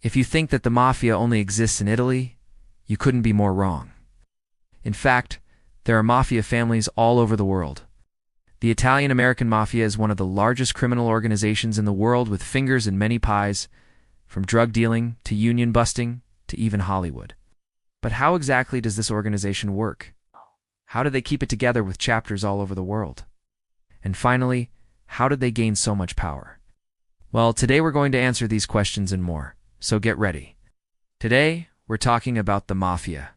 If you think that the Mafia only exists in Italy, you couldn't be more wrong. In fact, there are Mafia families all over the world. The Italian-American Mafia is one of the largest criminal organizations in the world, with fingers in many pies, from drug dealing to union busting to even Hollywood. But how exactly does this organization work? How do they keep it together with chapters all over the world? And finally, how did they gain so much power? Well, today we're going to answer these questions and more, so get ready. Today, we're talking about the Mafia.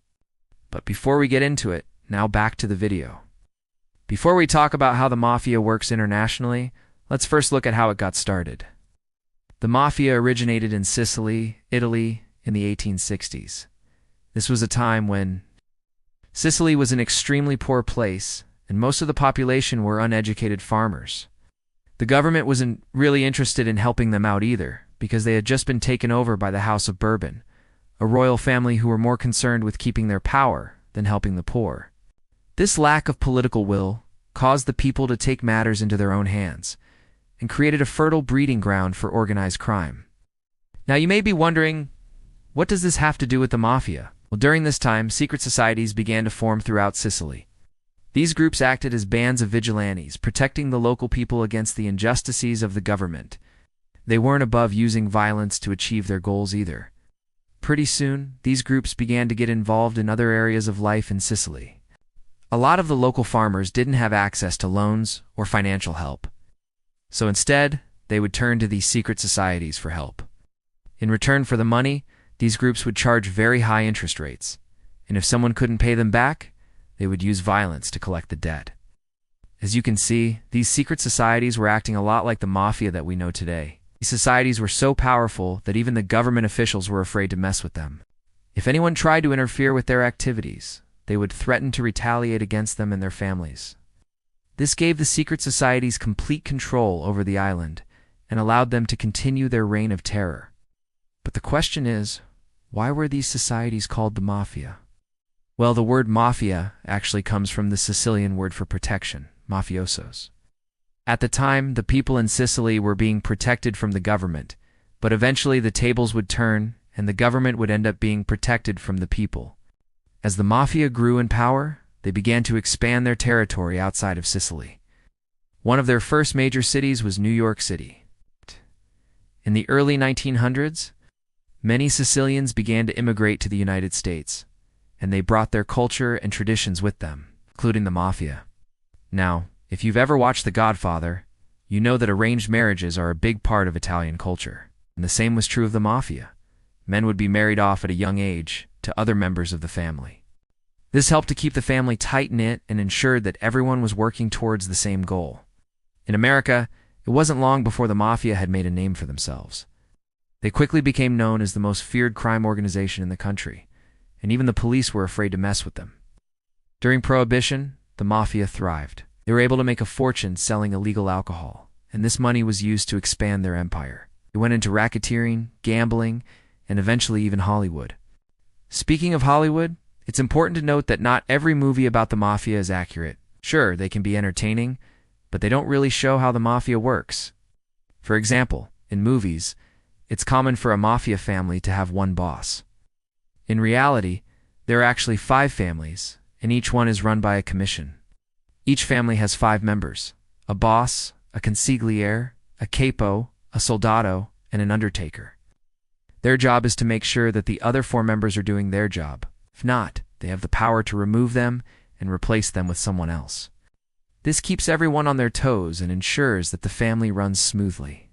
But before we get into it, now back to the video. Before we talk about how the Mafia works internationally, let's first look at how it got started. The Mafia originated in Sicily, Italy, in the 1860s. This was a time when Sicily was an extremely poor place, and most of the population were uneducated farmers. The government wasn't really interested in helping them out either, because they had just been taken over by the House of Bourbon, a royal family who were more concerned with keeping their power than helping the poor. This lack of political will caused the people to take matters into their own hands and created a fertile breeding ground for organized crime. Now you may be wondering, what does this have to do with the Mafia? Well, during this time, secret societies began to form throughout Sicily. These groups acted as bands of vigilantes, protecting the local people against the injustices of the government. They weren't above using violence to achieve their goals either. Pretty soon, these groups began to get involved in other areas of life in Sicily. A lot of the local farmers didn't have access to loans or financial help. So instead, they would turn to these secret societies for help. In return for the money, these groups would charge very high interest rates, and if someone couldn't pay them back, they would use violence to collect the debt. As you can see, these secret societies were acting a lot like the Mafia that we know today. These societies were so powerful that even the government officials were afraid to mess with them. If anyone tried to interfere with their activities, they would threaten to retaliate against them and their families. This gave the secret societies complete control over the island and allowed them to continue their reign of terror. But the question is, why were these societies called the Mafia? Well, the word Mafia actually comes from the Sicilian word for protection, mafiosos. At the time, the people in Sicily were being protected from the government, but eventually the tables would turn and the government would end up being protected from the people. As the Mafia grew in power, they began to expand their territory outside of Sicily. One of their first major cities was New York City. In the early 1900s, many Sicilians began to immigrate to the United States, and they brought their culture and traditions with them, including the Mafia. Now, if you've ever watched The Godfather, you know that arranged marriages are a big part of Italian culture, and the same was true of the Mafia. Men would be married off at a young age to other members of the family. This helped to keep the family tight-knit and ensured that everyone was working towards the same goal. In America, it wasn't long before the Mafia had made a name for themselves. They quickly became known as the most feared crime organization in the country, and even the police were afraid to mess with them. During Prohibition, the Mafia thrived. They were able to make a fortune selling illegal alcohol, and this money was used to expand their empire. They went into racketeering, gambling, and eventually even Hollywood. Speaking of Hollywood, it's important to note that not every movie about the Mafia is accurate. Sure, they can be entertaining, but they don't really show how the Mafia works. For example, in movies, it's common for a Mafia family to have one boss. In reality, there are actually 5 families, and each one is run by a commission. Each family has 5 members: a boss, a consigliere, a capo, a soldado, and an undertaker. Their job is to make sure that the other 4 members are doing their job. If not, they have the power to remove them and replace them with someone else. This keeps everyone on their toes and ensures that the family runs smoothly.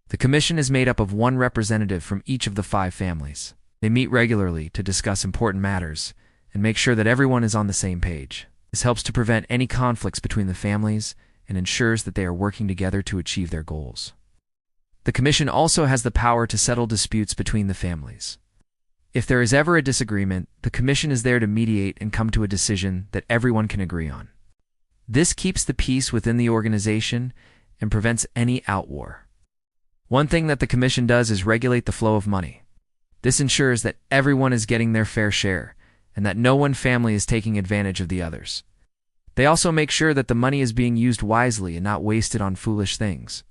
The commission is made up of 1 representative from each of the 5 families. They meet regularly to discuss important matters and make sure that everyone is on the same page. This helps to prevent any conflicts between the families and ensures that they are working together to achieve their goals. The commission also has the power to settle disputes between the families. If there is ever a disagreement, the commission is there to mediate and come to a decision that everyone can agree on. This keeps the peace within the organization and prevents any outwar. One thing that the commission does is regulate the flow of money. This ensures that everyone is getting their fair share and that no one family is taking advantage of the others. They also make sure that the money is being used wisely and not wasted on foolish things.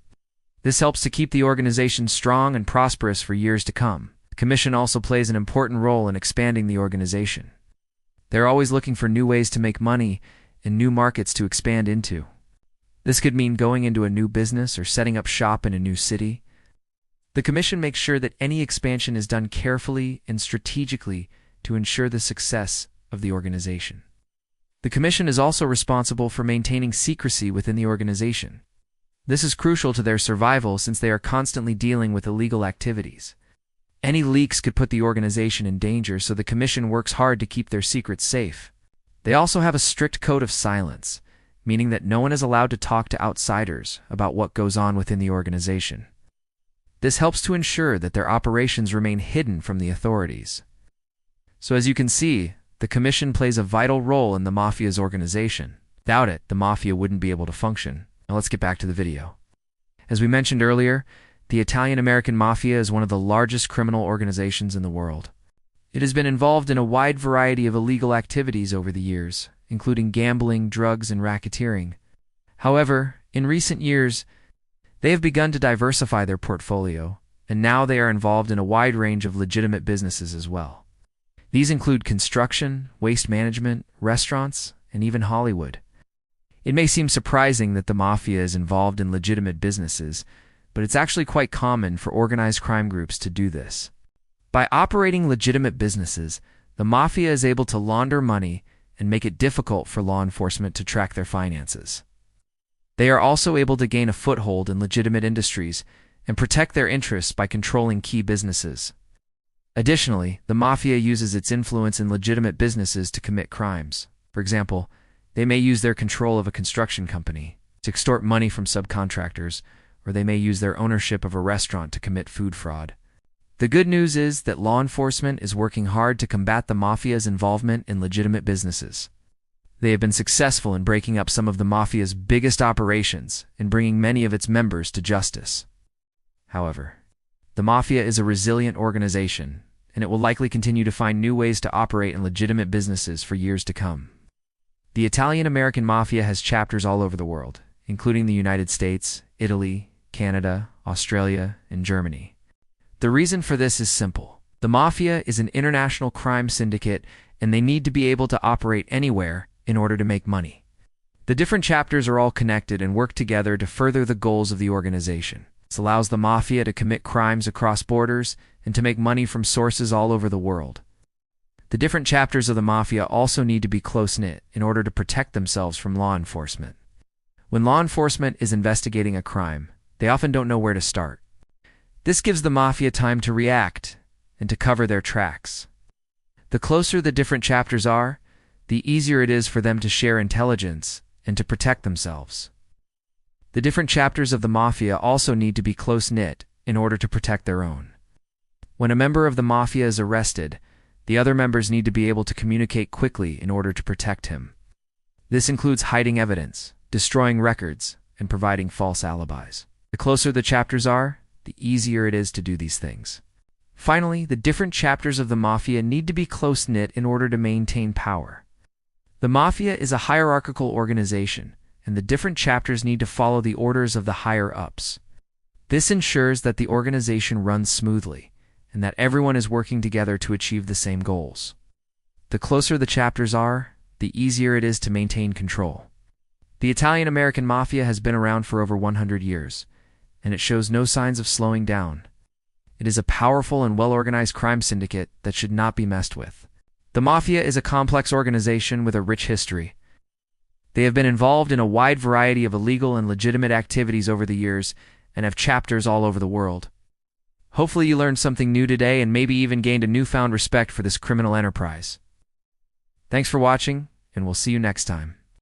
This helps to keep the organization strong and prosperous for years to come. The Commission also plays an important role in expanding the organization. They're always looking for new ways to make money and new markets to expand into. This could mean going into a new business or setting up shop in a new city. The Commission makes sure that any expansion is done carefully and strategically to ensure the success of the organization. The Commission is also responsible for maintaining secrecy within the organization. This is crucial to their survival since they are constantly dealing with illegal activities. Any leaks could put the organization in danger, so the Commission works hard to keep their secrets safe. They also have a strict code of silence, meaning that no one is allowed to talk to outsiders about what goes on within the organization. This helps to ensure that their operations remain hidden from the authorities. So as you can see, the Commission plays a vital role in the Mafia's organization. Without it, the Mafia wouldn't be able to function. Now let's get back to the video. As we mentioned earlier, the Italian-American Mafia is one of the largest criminal organizations in the world. It has been involved in a wide variety of illegal activities over the years, including gambling, drugs, and racketeering. However, in recent years, they have begun to diversify their portfolio, and now they are involved in a wide range of legitimate businesses as well. These include construction, waste management, restaurants, and even Hollywood. It may seem surprising that the Mafia is involved in legitimate businesses, but it's actually quite common for organized crime groups to do this. By operating legitimate businesses, the Mafia is able to launder money and make it difficult for law enforcement to track their finances. They are also able to gain a foothold in legitimate industries and protect their interests by controlling key businesses. Additionally, the Mafia uses its influence in legitimate businesses to commit crimes. For example, they may use their control of a construction company to extort money from subcontractors, or they may use their ownership of a restaurant to commit food fraud. The good news is that law enforcement is working hard to combat the Mafia's involvement in legitimate businesses. They have been successful in breaking up some of the Mafia's biggest operations and bringing many of its members to justice. However, the Mafia is a resilient organization, and it will likely continue to find new ways to operate in legitimate businesses for years to come. The Italian-American Mafia has chapters all over the world, including the United States, Italy, Canada, Australia, and Germany. The reason for this is simple. The Mafia is an international crime syndicate, and they need to be able to operate anywhere in order to make money. The different chapters are all connected and work together to further the goals of the organization. This allows the Mafia to commit crimes across borders and to make money from sources all over the world. The different chapters of the Mafia also need to be close-knit in order to protect themselves from law enforcement. When law enforcement is investigating a crime, they often don't know where to start. This gives the Mafia time to react and to cover their tracks. The closer the different chapters are, the easier it is for them to share intelligence and to protect themselves. The different chapters of the Mafia also need to be close-knit in order to protect their own. When a member of the Mafia is arrested, the other members need to be able to communicate quickly in order to protect him. This includes hiding evidence, destroying records, and providing false alibis. The closer the chapters are, the easier it is to do these things. Finally, the different chapters of the Mafia need to be close-knit in order to maintain power. The Mafia is a hierarchical organization, and the different chapters need to follow the orders of the higher-ups. This ensures that the organization runs smoothly, and that everyone is working together to achieve the same goals. The closer the chapters are, the easier it is to maintain control. The Italian-American Mafia has been around for over 100 years, and it shows no signs of slowing down. It is a powerful and well-organized crime syndicate that should not be messed with. The Mafia is a complex organization with a rich history. They have been involved in a wide variety of illegal and legitimate activities over the years and have chapters all over the world. Hopefully you learned something new today and maybe even gained a newfound respect for this criminal enterprise. Thanks for watching, and we'll see you next time.